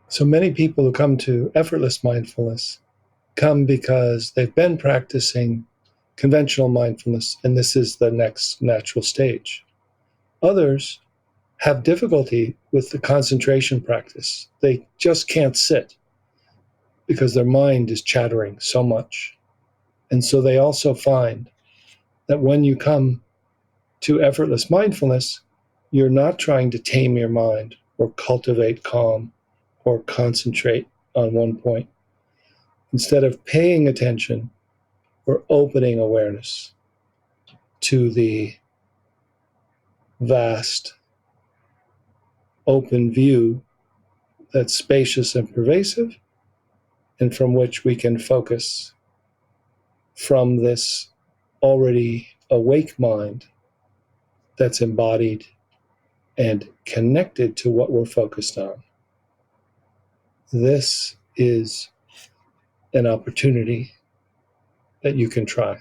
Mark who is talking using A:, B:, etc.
A: So many people who come to effortless mindfulness come because they've been practicing conventional mindfulness, and this is the next natural stage. Others have difficulty with the concentration practice. They just can't sit because their mind is chattering so much. And so they also find that when you come to effortless mindfulness, you're not trying to tame your mind or cultivate calm or concentrate on one point. Instead of paying attention or opening awareness to the vast open view that's spacious and pervasive, and from which we can focus from this already awake mind that's embodied and connected to what we're focused on. This is an opportunity that you can try.